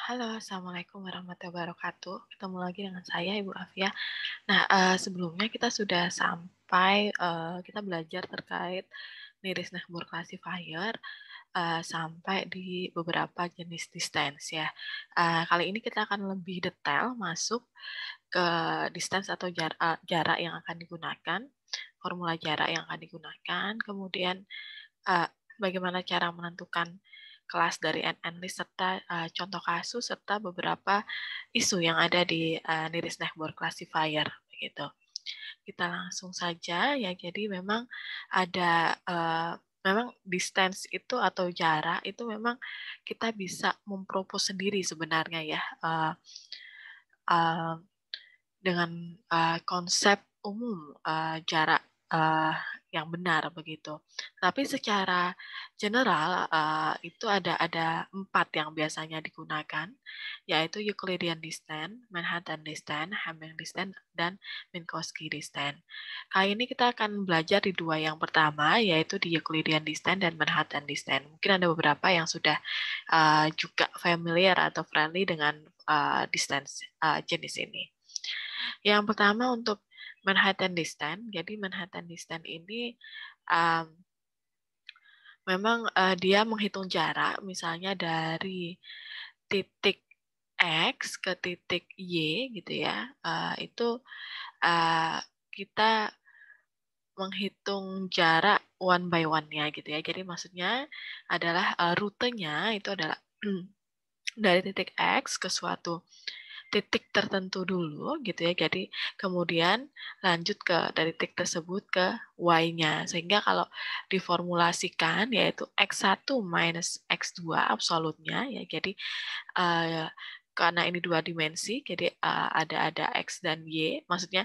Halo, Assalamualaikum warahmatullahi wabarakatuh. Ketemu lagi dengan saya, Ibu Afia. Nah, sebelumnya kita sudah sampai, kita belajar terkait Navier classifier, sampai di beberapa jenis distance ya. Kali ini kita akan lebih detail masuk ke distance atau jarak yang akan digunakan, formula jarak yang akan digunakan, kemudian eee, bagaimana cara menentukan kelas dari NN-list serta, contoh kasus serta beberapa isu yang ada di, Navier classifier begitu. Kita langsung saja ya, jadi memang ada, memang distance itu atau jarak itu memang kita bisa mempropos sendiri sebenarnya ya, eee dengan, konsep umum, jarak, yang benar begitu. Tapi secara general, itu ada 4 yang biasanya digunakan, yaitu Euclidean distance, Manhattan distance, Hamming distance, dan Minkowski distance. Kali ini kita akan belajar di 2 yang pertama, yaitu di Euclidean distance dan Manhattan distance. Mungkin ada beberapa yang sudah, juga familiar atau friendly dengan, distance, jenis ini. Yang pertama untuk Manhattan distance. Jadi Manhattan distance ini, mmm, memang, dia menghitung jarak misalnya dari titik X ke titik Y gitu ya, itu, kita menghitung jarak one by one-nya gitu ya. Jadi maksudnya adalah, rutenya itu adalah dari titik X ke suatu titik tertentu dulu gitu ya. Jadi kemudian lanjut dari titik tersebut ke Y-nya. Sehingga kalau diformulasikan yaitu X1 minus X2 absolutnya ya. Jadi karena ini 2 dimensi, jadi ada X dan Y, maksudnya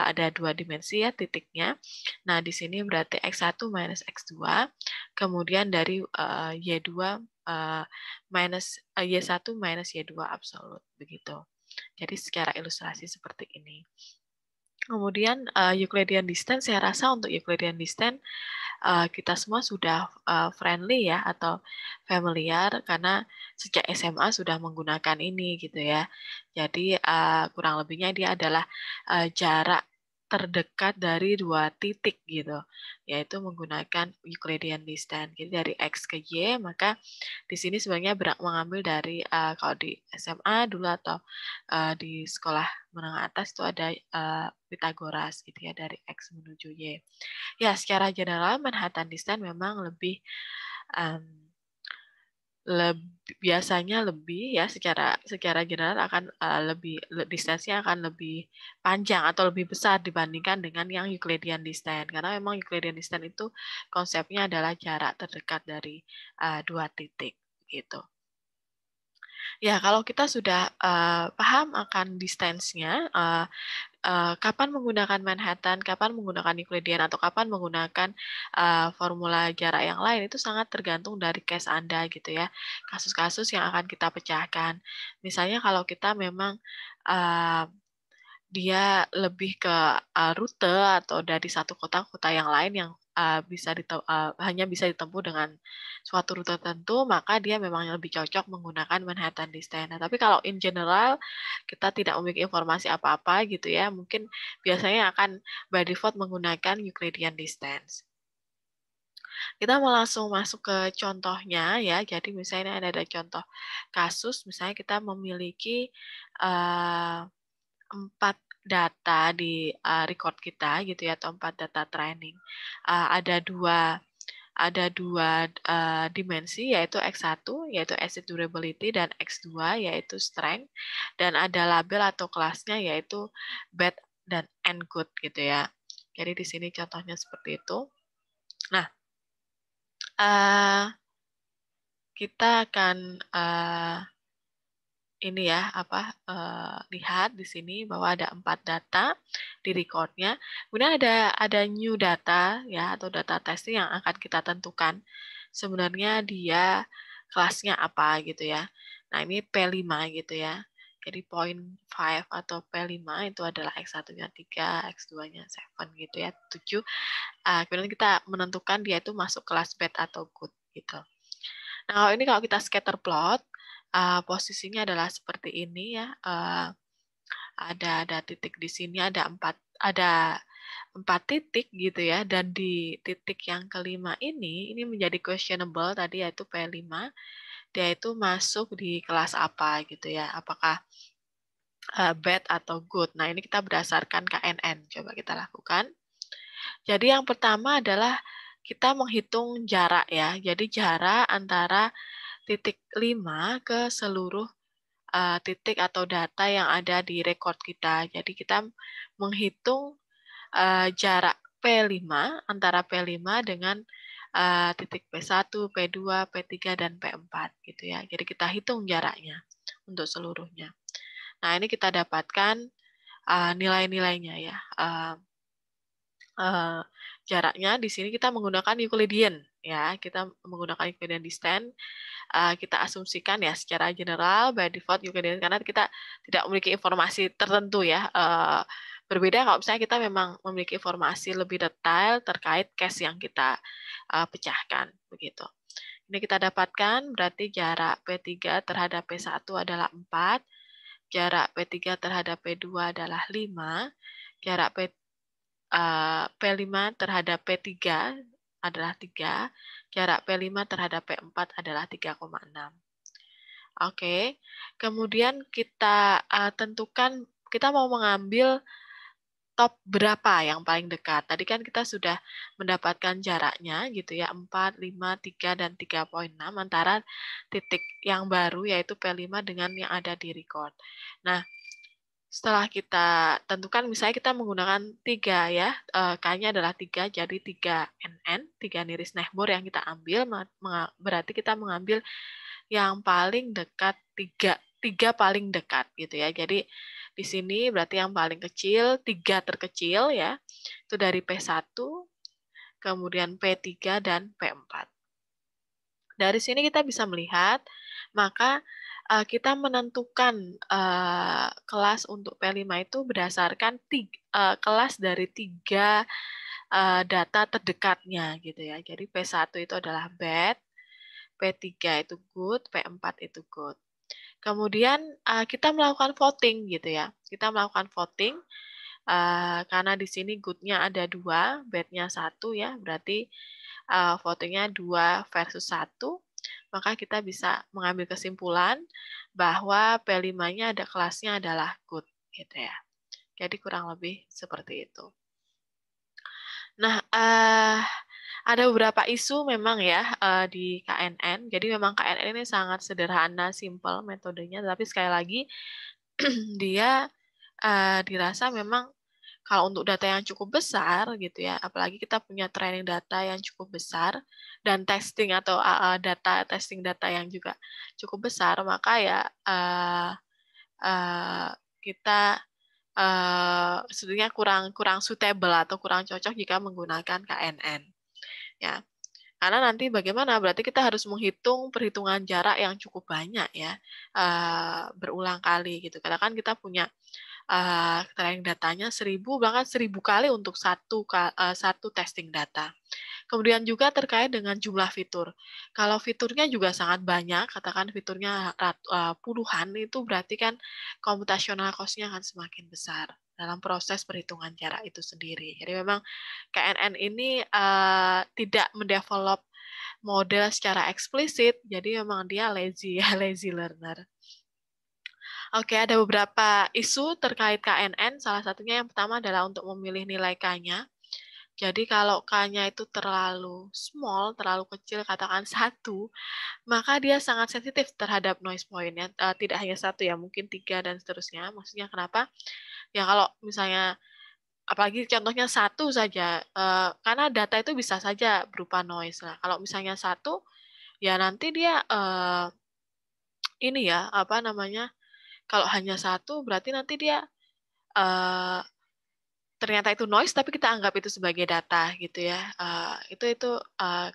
ada 2 dimensi ya titiknya. Nah, di sini berarti X1 minus X2, kemudian dari Y2 Y1 minus Y2 absolut, begitu. Jadi secara ilustrasi seperti ini. Kemudian Euclidean distance, saya rasa untuk Euclidean distance kita semua sudah friendly ya atau familiar karena sejak SMA sudah menggunakan ini gitu ya. Jadi kurang lebihnya dia adalah jarak terdekat dari 2 titik gitu, yaitu menggunakan Euclidean distance. Jadi dari X ke Y, maka di sini sebenarnya mengambil dari kalau di SMA dulu atau di sekolah menengah atas itu ada Pythagoras gitu ya, dari X menuju Y. Ya, secara general Manhattan distance memang lebih, mmm, biasanya lebih ya secara secara general akan, lebih distance-nya akan lebih panjang atau lebih besar dibandingkan dengan yang Euclidean distance. Karena memang Euclidean distance itu konsepnya adalah jarak terdekat dari, 2 titik, gitu. Ya, kalau kita sudah, paham akan distance-nya, kapan menggunakan Manhattan, kapan menggunakan Euclidean, atau kapan menggunakan, formula jarak yang lain, itu sangat tergantung dari case Anda gitu ya, kasus-kasus yang akan kita pecahkan. Misalnya kalau kita memang, eee dia lebih ke, rute atau dari satu kota ke kota yang lain yang, hanya bisa ditempuh dengan suatu rute tertentu, maka dia memang lebih cocok menggunakan Manhattan distance. Nah, tapi kalau in general kita tidak memiliki informasi apa-apa gitu ya, mungkin biasanya akan by default menggunakan Euclidean distance. Kita mau langsung masuk ke contohnya ya. Jadi misalnya ada contoh kasus, misalnya kita memiliki, eee 4 data di, record kita gitu ya, atau 4 data training. Ada dua dimensi yaitu X1 yaitu acid durability dan X2 yaitu strength, dan ada label atau kelasnya yaitu bad dan and good gitu ya. Jadi di sini contohnya seperti itu. Nah, eee, kita akan, ini ya, lihat di sini bahwa ada 4 data di record-nya, kemudian ada new data ya, atau data testing yang akan kita tentukan sebenarnya dia kelasnya apa gitu ya. Nah, ini P5 gitu ya. Jadi point 5 atau P5 itu adalah X1-nya 3, X2-nya 7 gitu ya, 7. Kemudian kita menentukan dia itu masuk kelas bad atau good gitu. Nah, kalau kita scatter plot, posisinya adalah seperti ini ya. Ada titik di sini, ada 4 titik gitu ya, dan di titik yang kelima ini menjadi questionable tadi yaitu P5, dia itu masuk di kelas apa gitu ya, apakah bad atau good. Nah, ini kita berdasarkan KNN, coba kita lakukan. Jadi yang pertama adalah kita menghitung jarak ya, jadi jarak antara titik 5 ke seluruh titik atau data yang ada di record kita. Jadi kita menghitung jarak P5 antara P5 dengan titik P1, P2, P3, dan P4 gitu ya. Jadi kita hitung jaraknya untuk seluruhnya. Nah, ini kita dapatkan nilai-nilainya ya. Jaraknya di sini kita menggunakan Euclidean ya. Kita menggunakan Euclidean distance. Kita asumsikan ya secara general by default Euclidean karena kita tidak memiliki informasi tertentu ya. Berbeda kalau misalnya kita memang memiliki informasi lebih detail terkait case yang kita pecahkan begitu. Ini kita dapatkan berarti jarak P3 terhadap P1 adalah 4, jarak P3 terhadap P2 adalah 5, jarak P5 terhadap P3 adalah 3, jarak P5 terhadap P4 adalah 3,6. Oke, kemudian kita tentukan kita mau mengambil top berapa yang paling dekat. Tadi kan kita sudah mendapatkan jaraknya gitu ya, 4, 5, 3, dan 3,6 antara titik yang baru yaitu P5 dengan yang ada di record. Nah, setelah kita tentukan, misalnya kita menggunakan 3 ya, K-nya adalah 3, jadi 3 NN, 3 nearest neighbor yang kita ambil, berarti kita mengambil yang paling dekat, 3 paling dekat gitu ya. Jadi di sini berarti yang paling kecil, 3 terkecil ya, itu dari P1, kemudian P3, dan P4. Dari sini kita bisa melihat, maka kita menentukan kelas untuk P5 itu berdasarkan kelas dari 3 data terdekatnya gitu ya. Jadi P1 itu adalah bad, P3 itu good, P4 itu good. Kemudian kita melakukan voting gitu ya. Kita melakukan voting karena di sini good-nya ada 2, bad-nya 1 ya. Berarti votingnya 2 versus 1. Maka kita bisa mengambil kesimpulan bahwa P5-nya ada kelasnya adalah good gitu ya. Jadi kurang lebih seperti itu. Nah, ada beberapa isu memang ya di KNN. Jadi memang KNN ini sangat sederhana, simple metodenya, tapi sekali lagi dia dirasa memang kalau untuk data yang cukup besar gitu ya, apalagi kita punya training data yang cukup besar dan testing atau testing data yang juga cukup besar, maka ya kita sebetulnya kurang suitable atau kurang cocok jika menggunakan KNN. Ya, karena nanti bagaimana? Berarti kita harus menghitung perhitungan jarak yang cukup banyak ya, berulang kali gitu. Karena kan kita punya training datanya 1000 bahkan 1000 kali untuk satu testing data. Kemudian juga terkait dengan jumlah fitur. Kalau fiturnya juga sangat banyak, katakan fiturnya puluhan, itu berarti kan computational cost-nya akan semakin besar dalam proses perhitungan jarak itu sendiri. Jadi memang KNN ini tidak mendevelop model secara eksplisit, jadi memang dia lazy ya, lazy learner. Oke, ada beberapa isu terkait KNN. Salah satunya yang pertama adalah untuk memilih nilai K-nya. Jadi kalau K-nya itu terlalu small, terlalu kecil, katakan 1, maka dia sangat sensitif terhadap noise point ya. Tidak hanya 1 ya, mungkin 3 dan seterusnya. Maksudnya kenapa? Ya kalau misalnya, apalagi contohnya 1 saja, karena data itu bisa saja berupa noise. Nah, kalau misalnya 1, ya nanti dia ini ya, apa namanya, kalau hanya 1 berarti nanti dia ternyata itu noise tapi kita anggap itu sebagai data gitu ya, itu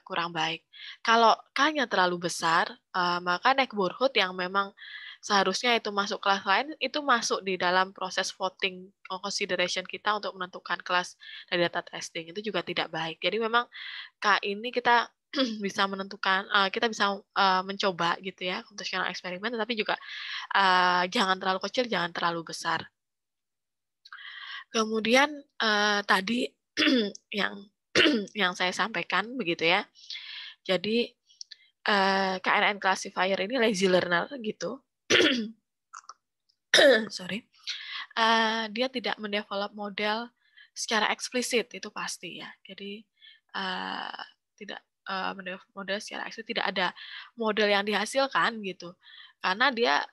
kurang baik. Kalau K-nya terlalu besar, maka neighborhood yang memang seharusnya itu masuk kelas lain, itu masuk di dalam proses voting consideration kita untuk menentukan kelas dari data testing, itu juga tidak baik. Jadi memang K ini kita bisa menentukan, kita bisa mencoba gitu ya untuk skala eksperimen, tetapi juga jangan terlalu kecil, jangan terlalu besar. Kemudian tadi yang yang saya sampaikan begitu ya. Jadi KNN classifier ini lazy learner gitu. Sorry. Dia tidak mendevelop model secara eksplisit, itu pasti ya. Jadi tidak mendevelop model secara eksplisit, tidak ada model yang dihasilkan gitu. Karena dia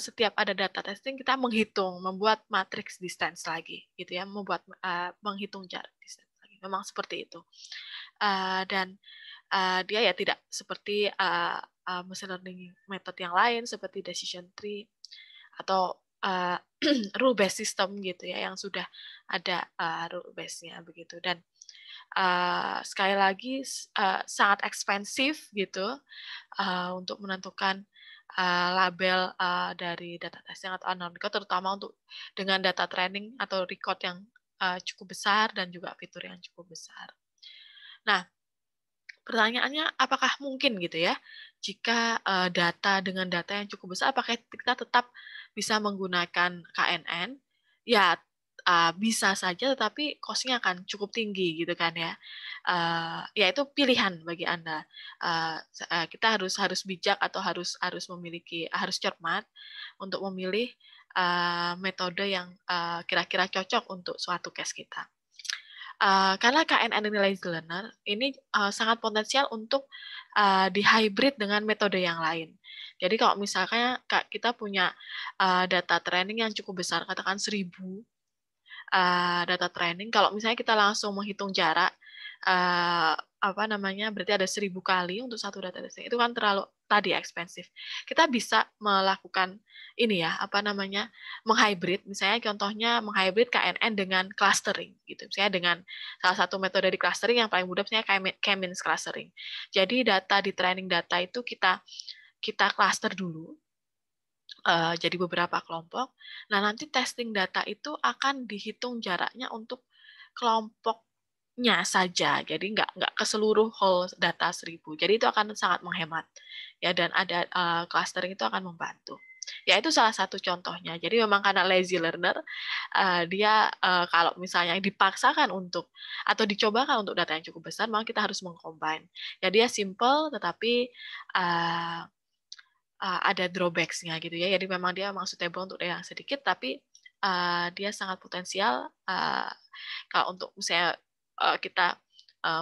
setiap ada data testing kita menghitung, membuat matriks distance lagi gitu ya, menghitung jarak distance lagi. Memang seperti itu. Dan dia ya tidak seperti machine learning method yang lain seperti decision tree atau rule based system gitu ya yang sudah ada rule base-nya begitu. Dan sekali lagi sangat ekspensif gitu untuk menentukan label dari data testing atau unknown record, terutama untuk dengan data training atau record yang cukup besar dan juga fitur yang cukup besar. Nah, pertanyaannya apakah mungkin gitu ya, jika dengan data yang cukup besar, apakah kita tetap bisa menggunakan KNN? Ya, bisa saja, tetapi cost-nya akan cukup tinggi gitu kan ya. Ya itu pilihan bagi Anda. Kita harus bijak atau harus harus cermat untuk memilih metode yang kira-kira cocok untuk suatu case kita. Karena KNN Analyze Learner ini sangat potensial untuk di-hybrid dengan metode yang lain. Jadi kalau misalnya kita punya data training yang cukup besar, katakan 1000 data training, kalau misalnya kita langsung menghitung jarak, berarti ada 1000 kali untuk satu data testing, itu kan terlalu tadi ekspensif. Kita bisa melakukan ini ya, menghybrid, misalnya contohnya menghybrid KNN dengan clustering gitu. Misalnya dengan salah satu metode di clustering yang paling mudah misalnya K-means clustering. Jadi data di training data itu kita cluster dulu, jadi beberapa kelompok. Nah, nanti testing data itu akan dihitung jaraknya untuk kelompoknya saja. Jadi nggak ke seluruh whole data 1000. Jadi itu akan sangat menghemat. Ya, dan ada clustering itu akan membantu. Ya, itu salah satu contohnya. Jadi memang karena lazy learner, dia kalau misalnya dipaksakan untuk atau dicobakan untuk data yang cukup besar, maka kita harus mengcombine. Ya, dia simple tetapi ada drawbacks-nya gitu ya. Jadi memang dia suitable untuk yang sedikit, tapi dia sangat potensial kalau untuk misalnya kita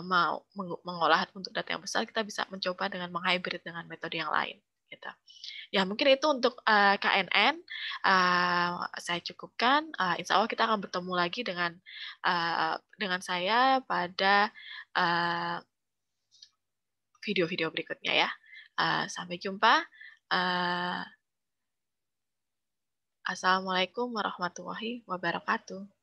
mau mengolah untuk data yang besar, kita bisa mencoba dengan menghybrid dengan metode yang lain. Gitu. Ya mungkin itu untuk KNN saya cukupkan. Insya Allah kita akan bertemu lagi dengan saya pada video-video berikutnya ya. Sampai jumpa. Assalamualaikum warahmatullahi wabarakatuh.